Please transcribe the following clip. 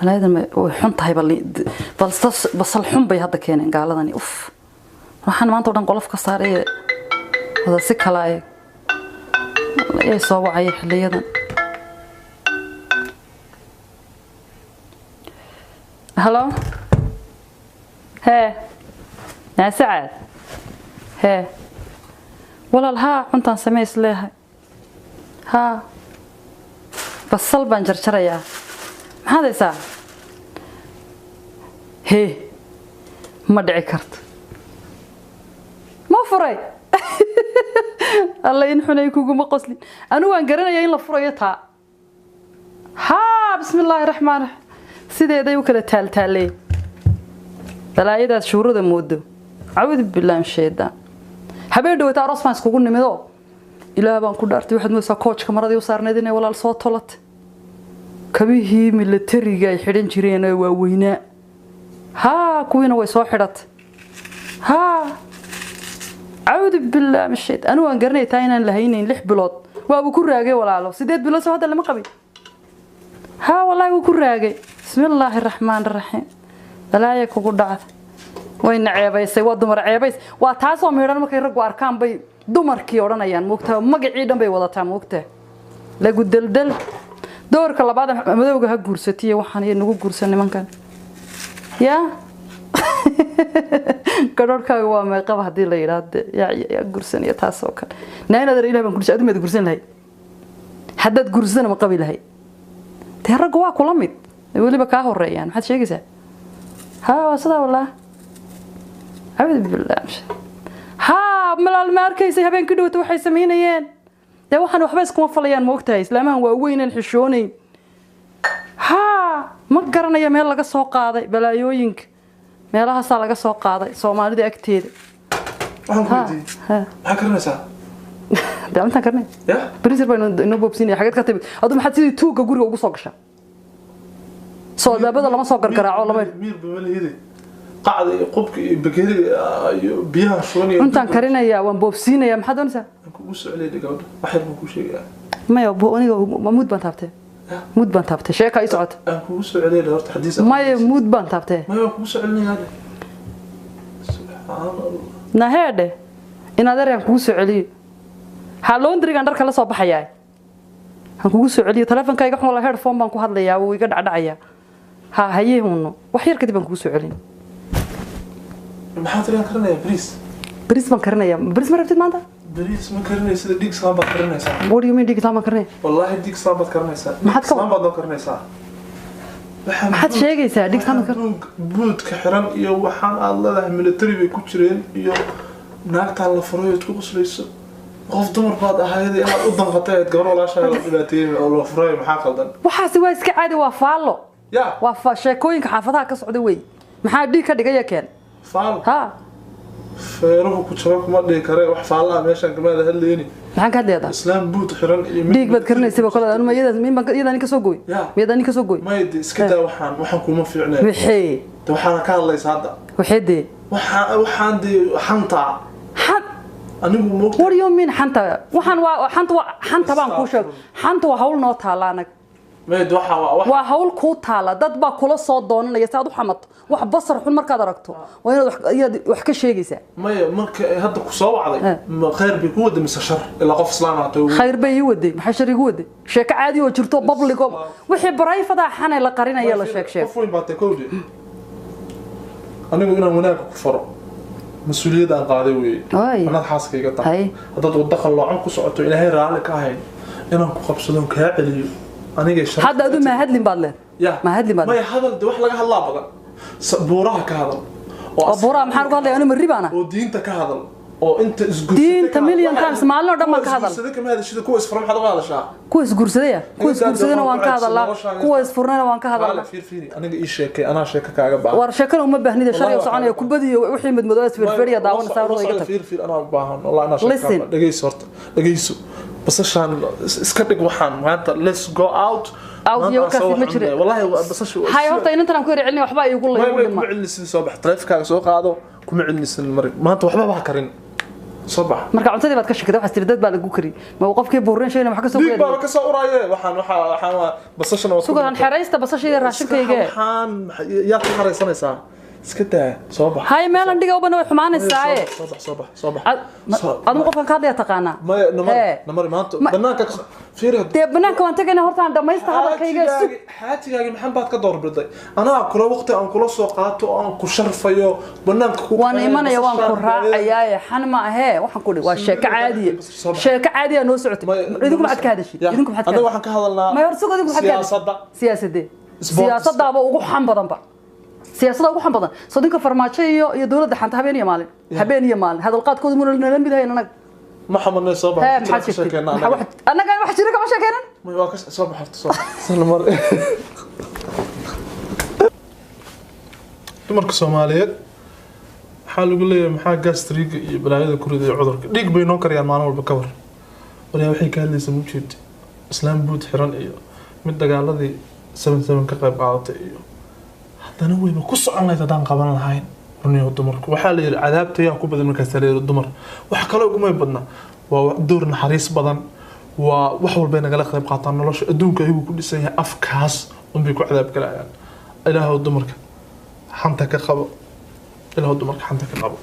هذا ما وحنت هاي بس الحن بي هذا كان قال لني أوف راح أنا ما أنت ودن قلف كسر إيه هذا سكلاي إيه صوّع أي حلية هلو هي يا سعد هي ولا لها أنت سميس لها ها بس صلبا جرشريا هذا ساعة هي ما دعي كرت ما فري الله ينحني يكوكو ما قصلي أنا وان قرنا يين لفريتها ها بسم الله الرحمن الرحيم سيدي يدي وكذا تالي بلا يدا شهور ذا مودو أعوذ بالله من الشيطان حبيبي وتا رسمان اسكو نمدو إلى بان كدارتي واحد موسى كوتش كاميرادي وصارنيدنا ولا سو تولت كبيهي ميلتريغا خيدن جيرeen waa weyna ها كوينا way soo xidhat ها أعوذ بالله من الشيطان أنا وان قرني تاينان لهينين 6 bilood waa ku raagay walaalo 8 bilood soo hada lama qabin ها والله waa ku raagay بسم الله الرحمن الرحيم بلاaya kugu dhacad way naceebaysay waa dumar ceebays waa taas oo meeran markay rag arkaan bay dumarkii oranayaan moogtaa magacii dhan bay wadataa moogtaa lagu daldal doorka labaad madowga ha guursatiye waxaan iyo nagu guursan nimankan ya gadorkaaga waa meeqaba hadii la yiraahdo ya guursan iyo taas oo kale naynada ilaahay baan guursan adimada guursan lahay hadad guursan ma qabi lahay rag waa kula mid waliba ka horeeyaan maxaad sheegaysaa ها صدا والله أعوذ بالله ها ملال ما أركيسي هبين كده وحي سمينيين ده وحنا وحبسكم فليان موقتها إسلاما هو وين الحشوني ها ما قرنا يا ميل لقى سوق قاضي بلا يوينك ميلها صار لقى سوق قاضي سومالي دي أكتير ها كرنا سا ده أنت كرنا يا بريزر بين نوبو بسيني حاجات كتب أظن حد سيدي توقع جوري وقصقشة صودا بدل ما صقر كراعه والله مير بمليدي قاعد قبك بكيري بيها شوني أنت كرنا يا وان بوبسينا يا محد أنسى كوس عليه دقيقة واحد مو شيء ما يبغوني مود بنتابته مود بنتابته شيء كاي سعد كوس عليه لو تحديث ما مود بنتابته ما كوس عليه هذا سبحان الله نهاده إن هذا رأي كوس عليه حالون دري عندك كلا صباح ياي كوس عليه تلفون كاي كحول الله هيرفون بانكو هذا يا ويقعد عدايا ها هي هونو وحير كده بنكوس عليه ما حاطين كرنا يا بريس ما كرنا يا بريس ما رفت ماذا بريس ما كرنا يصير ديك صامبات كرنا سا what do you mean ديك صامبات كرنا والله ديك صامبات كرنا سا ما حد صامبات كرنا سا ما حد شيء يسا ديك صامبات كرنا بود كحران يا وحان الله له ميلتري بيكوتشرين يا ناقت على فرويد كوسليس qof dumar baad ahayd inaad u danqatay gabar walaashay oo dhibaatay oo froy maxaa qaldan waxa si waa iska caadi waa faalo ya waa sheekooyinka xaafadaha ka socda way maxaa dhig ka dhigaya keen faal ha feeruhu ku jiro kuma dhigi kare wax faalaha meeshan kamada hadleeni maxaan ka leedahay islaam buut xiran iyo dhig bad karnaysiba kala anuma iyada ka soo gooy iyada ka soo gooy ma yidi iska daa waxaan kuma fiicnaa wixii waxaan ka hadlaysaa hadda wixii waxaan xanta anigu moogta what do you mean xanta waxaan waa xanta baan ku sheeg xanta waa hawl noo taalaanag meed waa hawl ku taala dad baa kula soo doonanaya saad u xamato wax basar xun markaad aragto waa inaad wax ka sheegaysaa maya marka hadda ku soo wacday ma khayr bi ku wada mise shar ila qof islaam ah taw khayr bay ii waday maxaa shar igu waday sheeko caadi oo jirto public wixii barayfada xanay la qarinaya la sheeg qof weyn baa takoodi anigu inaan wanaag ku faro مسؤولية عن قاعدة وي أنا حاسك يقطع هذا تودخل الله عنك سعته إلى هاي رالك هاي أنا قبصلهم كاعلي أنا جيش هذا أدو ما هاد لي بالله ما هاد لي بالله ما هذا دوح لقى هلا بقى بوراها كهذا بورا محارق الله أنا مريب أنا ودينتك كهذا أو أنت إسقط دين تمليون تامس ما لنا دم كهذا صدق ما هذا الشيء كويس فرم حدا هذا شاء كويس قرصدية كويس قرصدينا وان كهذا الله كويس فرنا وان كهذا الله فيري أنا إيش شيء أنا شيء كعجب ورشكل وما بهني ده شري وصعني كبدي وحي مد مدرس في الفريق داون صاروا يقطع فير أنا باهن والله أنا شيء دقيق صرت دقيقسو بس عشان اسكتك وحان ما أنت let's go out يوكا في مجرى والله بس شو هاي هرتا إن أنت نقول علني وحبا يقول لي ما علني سن صباح تلفك سوق هذا كم علني سن المريض ما أنت وحبا بحكرين صباح marka cuntadii baad ka shakada waxa tirad baa lagu kari ma qofkii buurin sheeyna wax ka soo ديك بابا كسا ورايه waxaan basashana waa sugan xeeraysta basashada raashinkayga waxaan yaa ka xareysanaysaa iska daa soo bax hay meel andhiga u banaa xumaanaysaa صباح admu qofkan ka hadlaya taqaana ما نمر maanta banaanka fiiriyo dee banaanka waan tagaynaa horta aan dhamaysta hadalkayga xaatigaaga maxan baad ka doorbiday anaa kula waqti aan kula soo qaato aan ku sharfayo banaanka ku waan imanaya waan ku raacayaa xan ma ahee waxaan ku dhig waa sheeko caadiya noo socotay idinku maxad ka hadashay idinku maxad ka anaga waxaan ka hadalnaa ma horta idinku maxad ka siyaasadda ugu xan badan ba siyaasadda ugu xan badan soo dinka farmaajo iyo dawladda xanta habeen iyo maalin hadal qaadkoodu muna la mid yahay anaga محمد صباح أنا قاعد أحكي لك ما شاكرين ما يواكش صباح سلام dumarka Soomaaliyeed waxa lagu leeyahay maxaa gastriga iyo balaayada kurida iyo cudurka dhiig bay noo kariyaan maalin walba ka war walaal waxay ka hadlaysaa mujid islaam buud xiran iyo mid dagaaladii 77 ka qayb qaadatay iyo hadana wayba ku socon lahayd hadaan qaban lahayn runtii dumarku waxa la yiraahdaa cadaabta yaa ku badan marka sariir dumar wax kale ugu may badna waa door naxariis badan waa wax walba naga qayb qaataan nolosha adduunka ay ku dhisan yahay afkaas bay ku cadaab galayaan ilaahu dumarka xanta ka qabo ilaahu dumarka xanta ka qabo